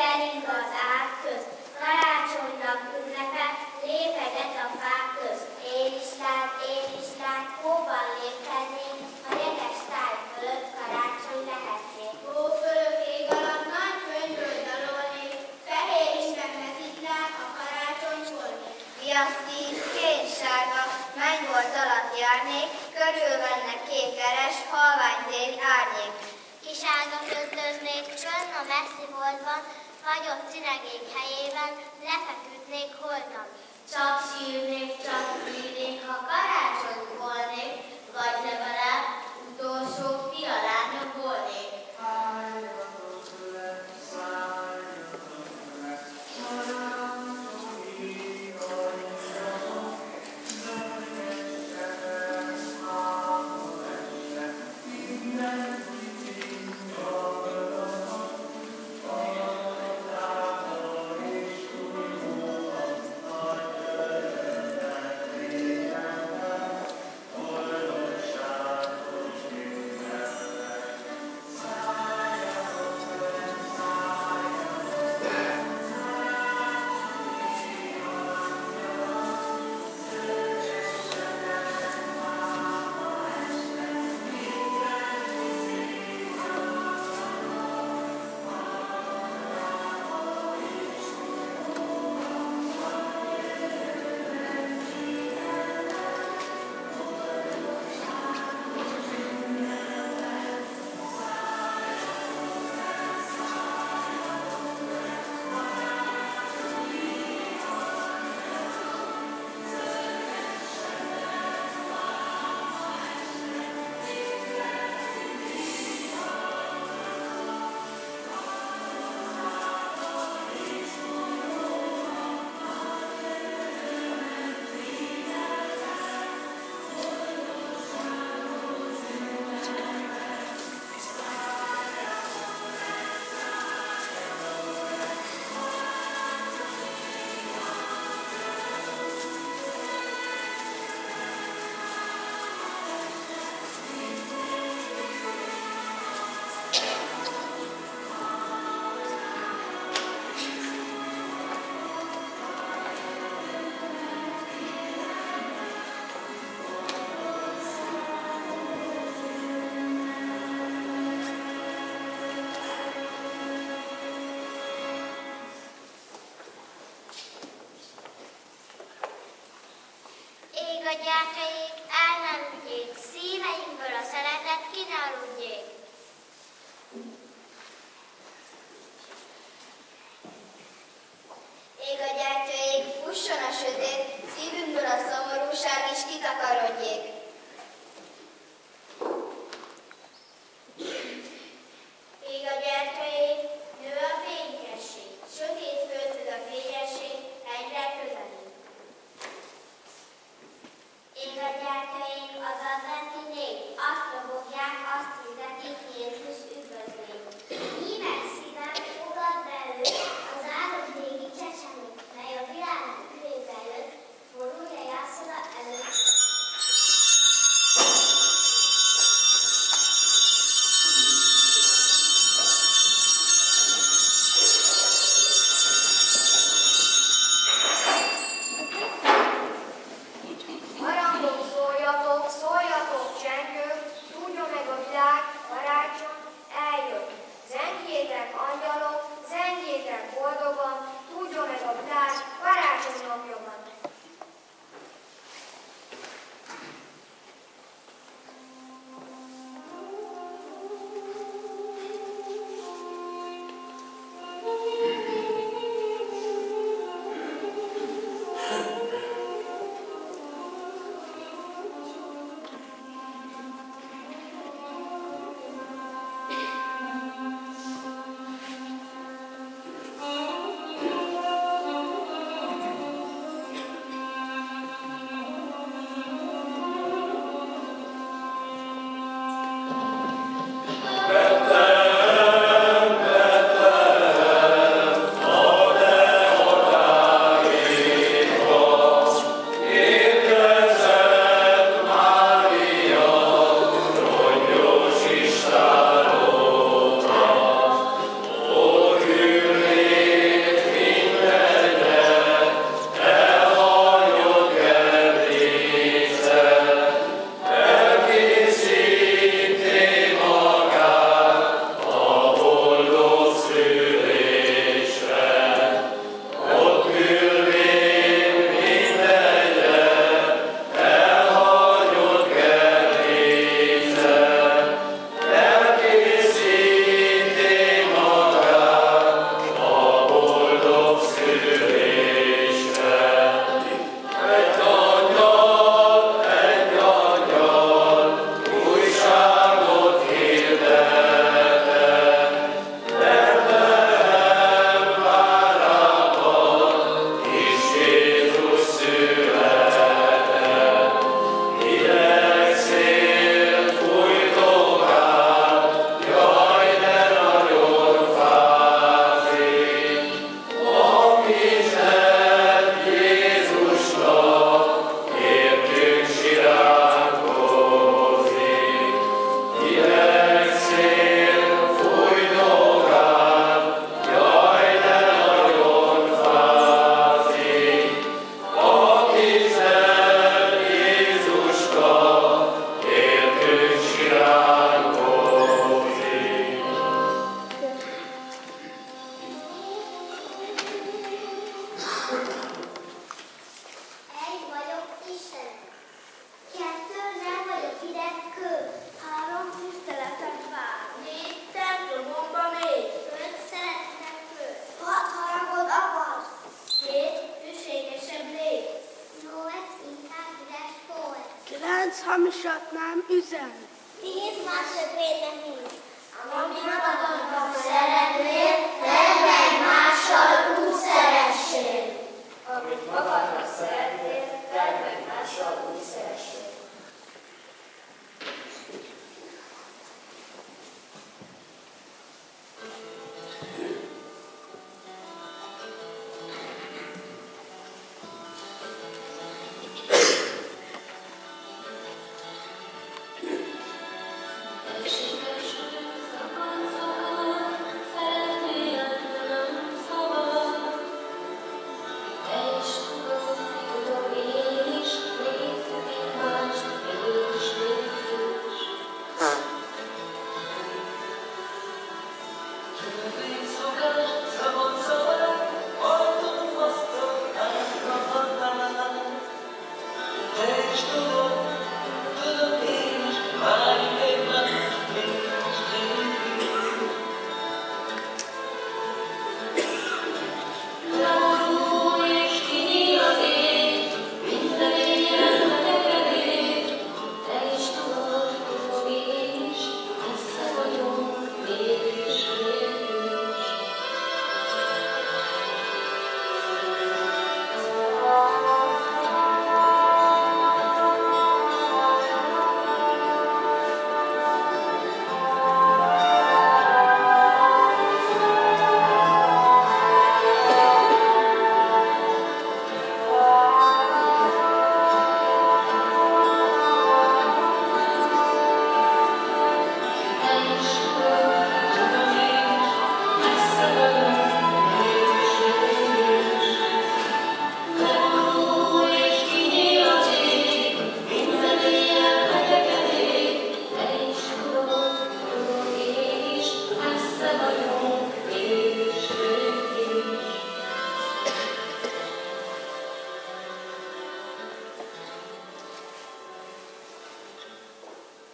kering az ág közt, karácsonynak ünnepe, lépeget a fák közt. Én is lát, hóban lépkednénk, a jeges táj fölött karácsony lehetnék. Hó fölött ég alatt nagy könyvről dalolnék, fehér Isten mezitláb a karácsony volnék. Viasztín, kénsárga, mennybolt alatt járnék, körülvennek kékeres, halványtéri árnyék. Kiságat öntöznék, csönd a messzi holdban, fagyott cinegék helyében, lefeküdnék holtan. Csak sírnék, csak írnék, ha karácsony volnék, vagy legalább utolsó fia lánya volnék. A gyertyaik el ne ludjék, szíveinkből a szeretet ki ne aludjék. Ég a gyertyaik, fusson a sötét, szívünkből a szomorúság is kitakarodjék. Ég a gyertyaik, nő a fénykesség, sötét földhöz a fényesség, egyre közelít. Ég a gyertyaink, az adventi nép, azt robogják, azt hirdették, hamisat nem üzen. 10 másodperc nem hisz. Amit magadban szeretnél, tedd meg mással úgy szeressél. Amit magadnak szeretnél, tedd meg mással úgy szeressél.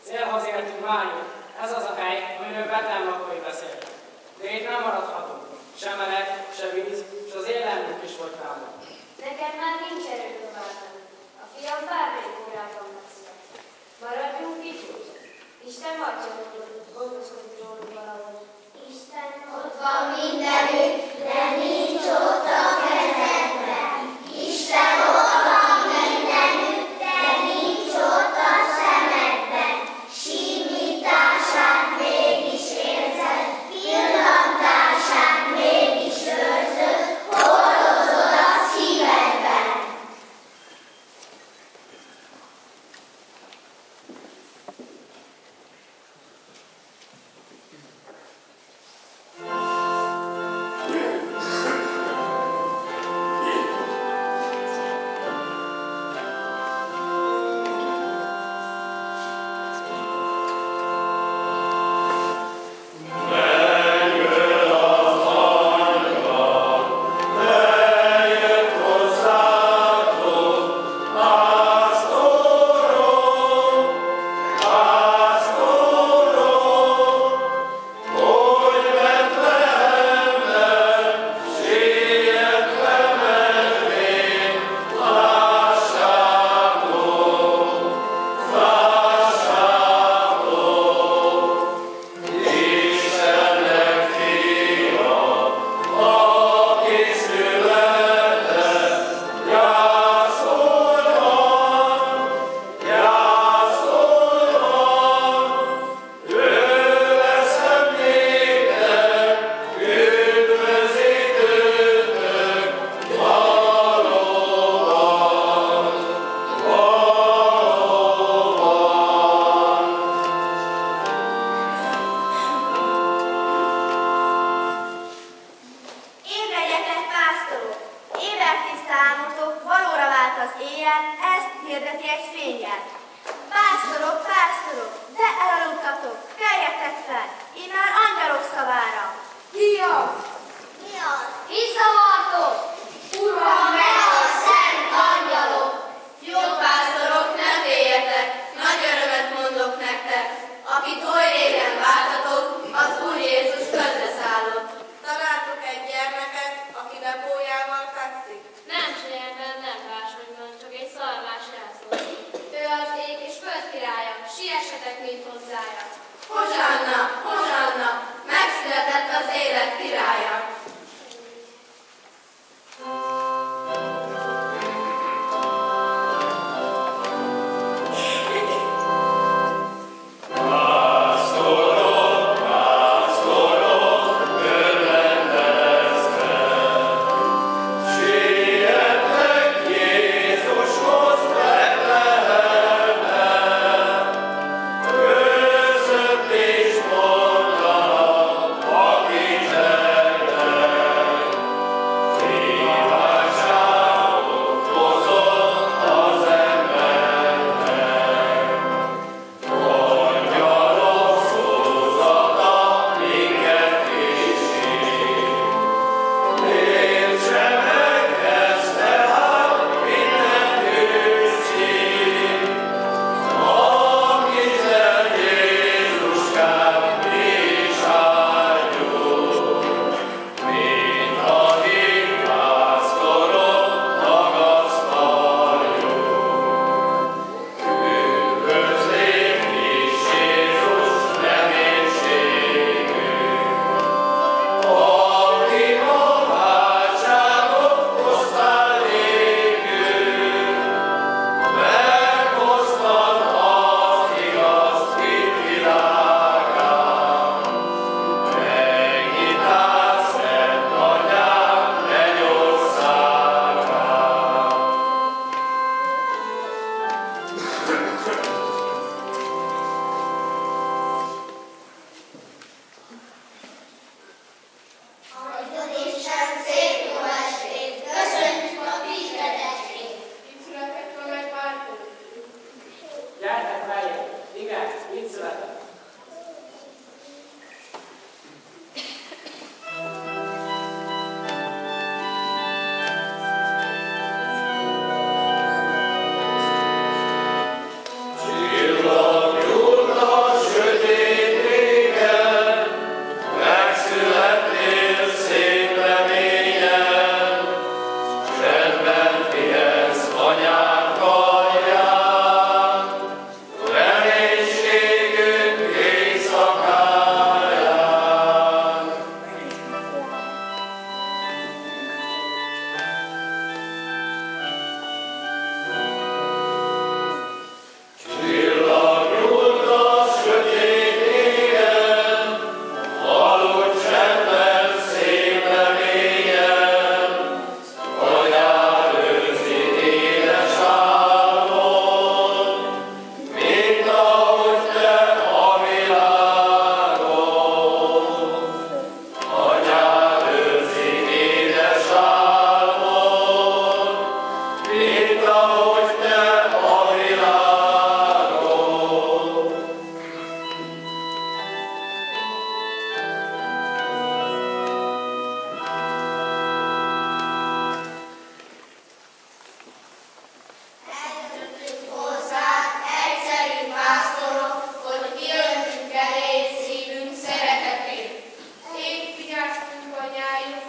Célhoz értünk, várjuk. Ez az a hely, amiről Betlehem lakói beszéltek. De itt nem maradhatunk. Se meleg, se víz, s az élelmünk is volt ráma. Neked már nincs erő továbbni. A fiam bármelyik órában megszület. Maradjunk itt úgy. Isten hagyja, gondoskodik rólunk valahogy. Isten ott van mindenütt, de nincs ott a kezedben. Isten ott van mindenütt, de nincs ott a szemedben. Simítását mégis érzed, pillantását mégis őrzöd, hordozod a szívedben.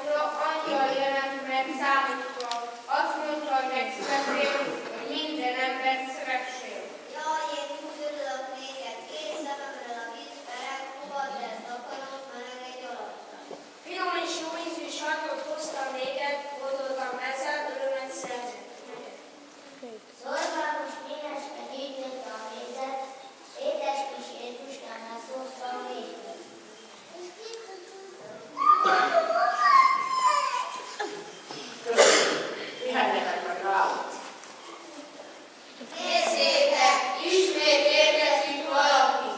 mennyországból angyal jelent meg számukra. Azt mondta, hogy megszülettél, hogy minden ember szeressél. Jaj, Jézus, örülök néked, két szememről a víz pereg, fogad lesz akarom, meleg egy alattal. Finom és jó ízű sajtot hoztam néked, boldogam ezzel, örömet szerzett. Szorgalmas énesbe gyűjtötte a mézet, édes kis Jézuskánál szózta a mézet. Köszönjük! Pihenjetek meg rá! Nézzétek, ismét érkezik valaki.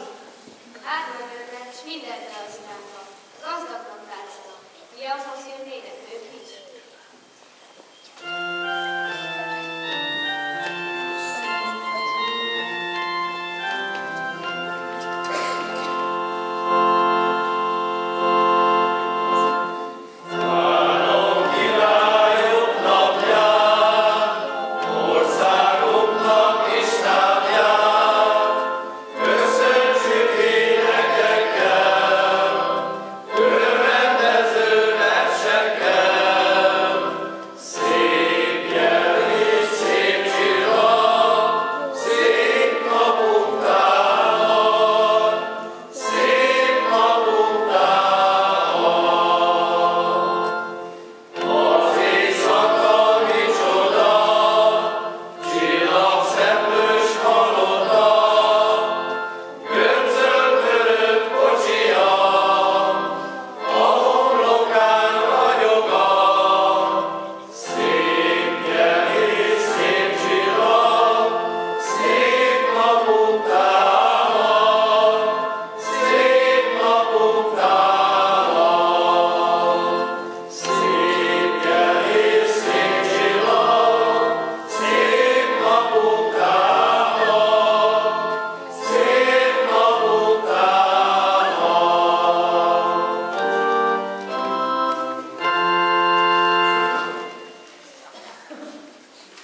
Átmenőnek, s mindent elszínáltak. Gazdagnak látszanak. Mi az, az jönnének, ők is?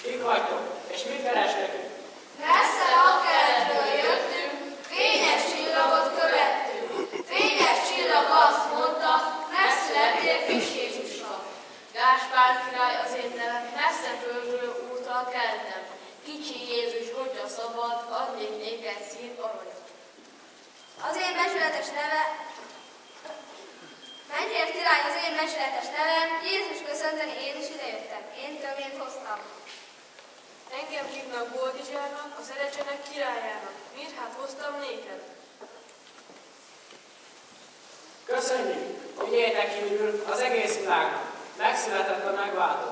Kik vagytok? És mit kerestek? Messze a keletről jöttünk, fényes csillagot követtünk. Fényes csillag azt mondta, megszülettél kis Jézusra. Gáspár király az én nevem, messze földről úttal keltem. Kicsi Jézus, hogyha szabad, adnék néked szín aranyat. Az én becsületes neve, Mennyért király az én becsületes nevem, Jézus köszönteni, én is idejöttem. Én töményt hoztam. Engem hívnak Boldizsárnak, a szerecsenek királyának. Mit hát hoztam néked? Köszönjük! Vigyétek hírül az egész világnak! Megszületett a megváltó!